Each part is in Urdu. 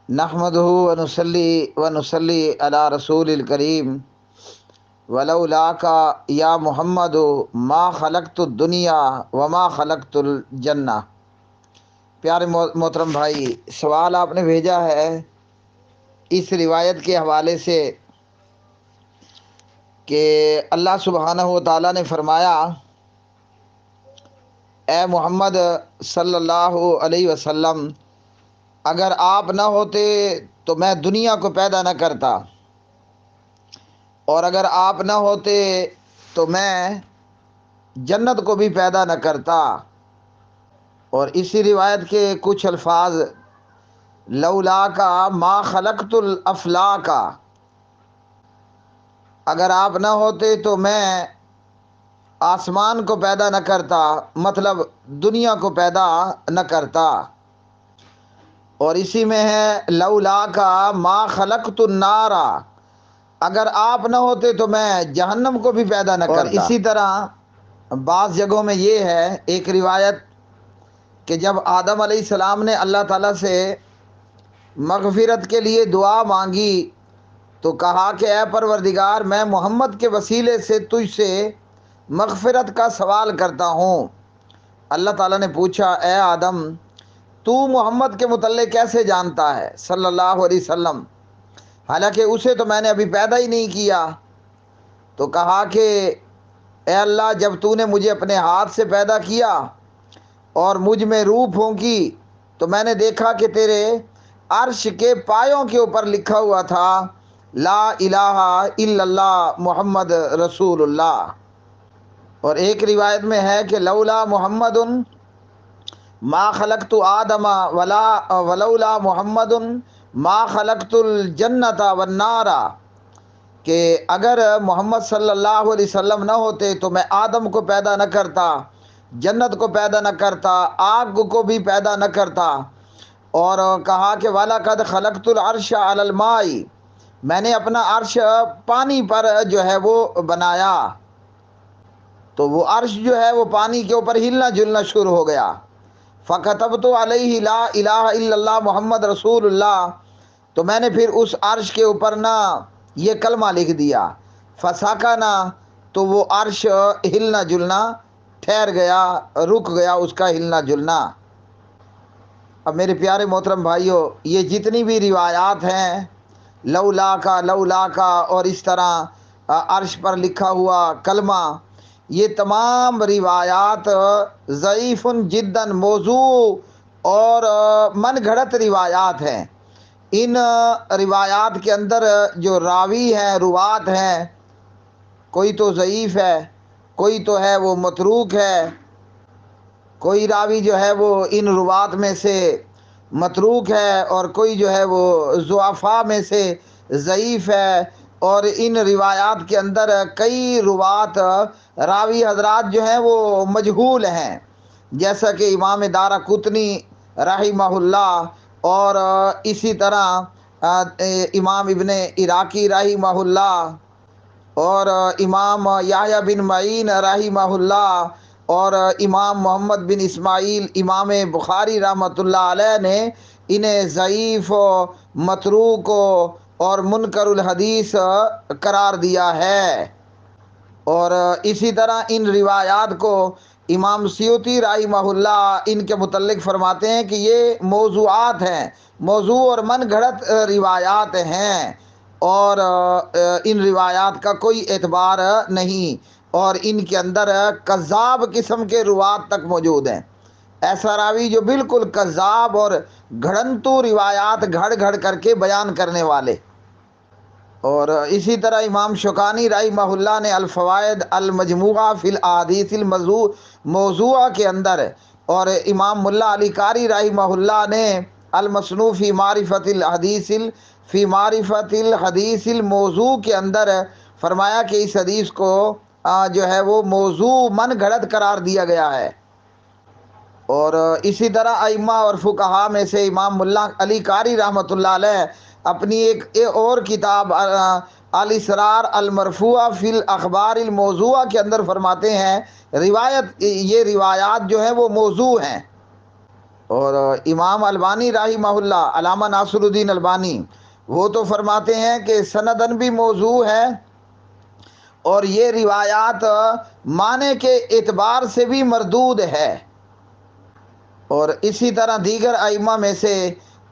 نحمدہ ونصلی ونصلی علی رسول الکریم ولولاک یا محمد ما خلقت الدنیا وما خلقت الجنہ۔ پیارے محترم بھائی، سوال آپ نے بھیجا ہے اس روایت کے حوالے سے کہ اللہ سبحانہ و تعالیٰ نے فرمایا، اے محمد صلی اللہ علیہ وسلم، اگر آپ نہ ہوتے تو میں دنیا کو پیدا نہ کرتا، اور اگر آپ نہ ہوتے تو میں جنت کو بھی پیدا نہ کرتا۔ اور اسی روایت کے کچھ الفاظ، لولا کا ما خلقت الافلاک، اگر آپ نہ ہوتے تو میں آسمان کو پیدا نہ کرتا، مطلب دنیا کو پیدا نہ کرتا۔ اور اسی میں ہے لولا کا ما خلقت النار، اگر آپ نہ ہوتے تو میں جہنم کو بھی پیدا نہ کرتا۔ اور اسی طرح بعض جگہوں میں یہ ہے ایک روایت کہ جب آدم علیہ السلام نے اللہ تعالیٰ سے مغفرت کے لیے دعا مانگی تو کہا کہ اے پروردگار، میں محمد کے وسیلے سے تجھ سے مغفرت کا سوال کرتا ہوں۔ اللہ تعالیٰ نے پوچھا، اے آدم، تو محمد کے متعلق کیسے جانتا ہے صلی اللہ علیہ وسلم، حالانکہ اسے تو میں نے ابھی پیدا ہی نہیں کیا؟ تو کہا کہ اے اللہ، جب تو نے مجھے اپنے ہاتھ سے پیدا کیا اور مجھ میں روح پھونکی تو میں نے دیکھا کہ تیرے عرش کے پایوں کے اوپر لکھا ہوا تھا لا الہ الا اللہ محمد رسول اللہ۔ اور ایک روایت میں ہے کہ لولا محمد ما خلقت آدم ولولا محمد ما خلقت الجنت والنار، کہ اگر محمد صلی اللہ علیہ وسلم نہ ہوتے تو میں آدم کو پیدا نہ کرتا، جنت کو پیدا نہ کرتا، آگ کو بھی پیدا نہ کرتا۔ اور کہا کہ وَلَقَدْ خَلَقْتُ الْعَرْشَ عَلَى الْمَاءِ، میں نے اپنا عرش پانی پر جو ہے وہ بنایا، تو وہ عرش جو ہے وہ پانی کے اوپر ہلنا جلنا شروع ہو گیا۔ فَكَتَبْتُ عَلَيْهِ لَا إِلَهَ إِلَّا اللَّهُ محمد رسول اللہ، تو میں نے پھر اس عرش کے اوپر نا یہ کلمہ لکھ دیا، فَسَكَنَ، تو وہ عرش ہلنا جلنا ٹھہر گیا، رک گیا اس کا ہلنا جلنا۔ اب میرے پیارے محترم بھائیوں، یہ جتنی بھی روایات ہیں لولا کا اور اس طرح عرش پر لکھا ہوا کلمہ، یہ تمام روایات ضعیف جدا موضوع اور من گھڑت روایات ہیں۔ ان روایات کے اندر جو راوی ہیں، روات ہیں، کوئی تو ضعیف ہے، کوئی تو ہے وہ متروک ہے، کوئی راوی جو ہے وہ ان روات میں سے متروک ہے، اور کوئی جو ہے وہ ضعفاء میں سے ضعیف ہے۔ اور ان روایات کے اندر کئی روات راوی حضرات جو ہیں وہ مجہول ہیں، جیسا کہ امام دارقطنی رحمہ اللہ، اور اسی طرح امام ابن عراقی رحمہ اللہ، اور امام یحییٰ بن معین رحمہ اللہ، اور امام محمد بن اسماعیل امام بخاری رحمۃ اللہ علیہ نے انہیں ضعیف و متروک اور منکر الحدیث قرار دیا ہے۔ اور اسی طرح ان روایات کو امام سیوطی رحمہ اللہ ان کے متعلق فرماتے ہیں کہ یہ موضوعات ہیں، موضوع اور من گھڑت روایات ہیں، اور ان روایات کا کوئی اعتبار نہیں، اور ان کے اندر کذاب قسم کے روات تک موجود ہیں۔ ایسا راوی جو بالکل کذاب اور گھڑنتو روایات گھڑ گھڑ کر کے بیان کرنے والے۔ اور اسی طرح امام شوکانی رحمہ اللہ نے الفوائد المجموعہ فی الاحادیث الموضوعہ کے اندر، اور امام ملا علی قاری رحمہ اللہ نے المصنوع فی معرفت الحدیث الموضوع کے اندر فرمایا کہ اس حدیث کو جو ہے وہ موضوع من گھڑت قرار دیا گیا ہے۔ اور اسی طرح ائمہ اور فقہا میں سے امام ملا علی قاری رحمۃ اللہ علیہ اپنی ایک اور کتاب الاسرار المرفوعہ فی الاخبار الموضوعہ کے اندر فرماتے ہیں یہ روایات جو ہیں وہ موضوع ہیں۔ اور امام البانی رحمہ اللہ، علامہ ناصر الدین البانی، وہ تو فرماتے ہیں کہ سندن بھی موضوع ہے اور یہ روایات معنی کے اعتبار سے بھی مردود ہے۔ اور اسی طرح دیگر ائمہ میں سے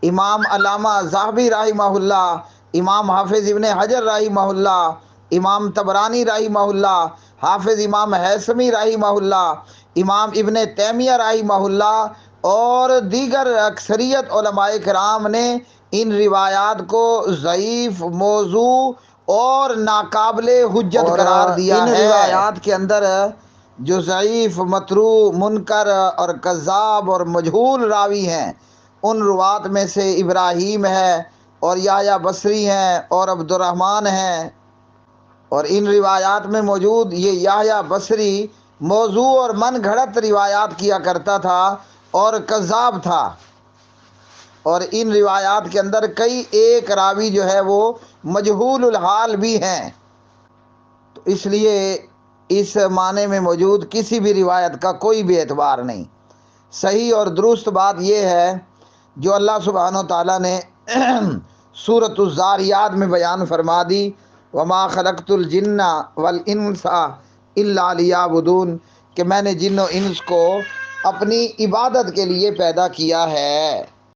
امام علامہ ذہبی رحمہ اللہ، امام حافظ ابن حجر رحمہ اللہ، امام طبرانی رحمہ اللہ، حافظ امام حیثمی رحمہ اللہ، امام ابن تیمیہ رحمہ اللہ اور دیگر اکثریت علماء کرام نے ان روایات کو ضعیف، موضوع اور ناقابل حجت قرار دیا ہے۔ ان روایات کے اندر جو ضعیف، متروک، منکر اور کذاب اور مجہول راوی ہیں، ان روات میں سے ابراہیم ہے اور یحییٰ بصری ہیں اور عبد الرحمن ہیں۔ اور ان روایات میں موجود یہ یحییٰ بصری موضوع اور من گھڑت روایات کیا کرتا تھا اور کذاب تھا، اور ان روایات کے اندر کئی ایک راوی جو ہے وہ مجہول الحال بھی ہیں۔ تو اس لیے اس معنی میں موجود کسی بھی روایت کا کوئی بھی اعتبار نہیں۔ صحیح اور درست بات یہ ہے جو اللہ سبحانہ و تعالیٰ نے سورۃ الذاریات میں بیان فرما دی، وما خلقت الجن والانس الا لیعبدون، کہ میں نے جن و انس کو اپنی عبادت کے لیے پیدا کیا ہے۔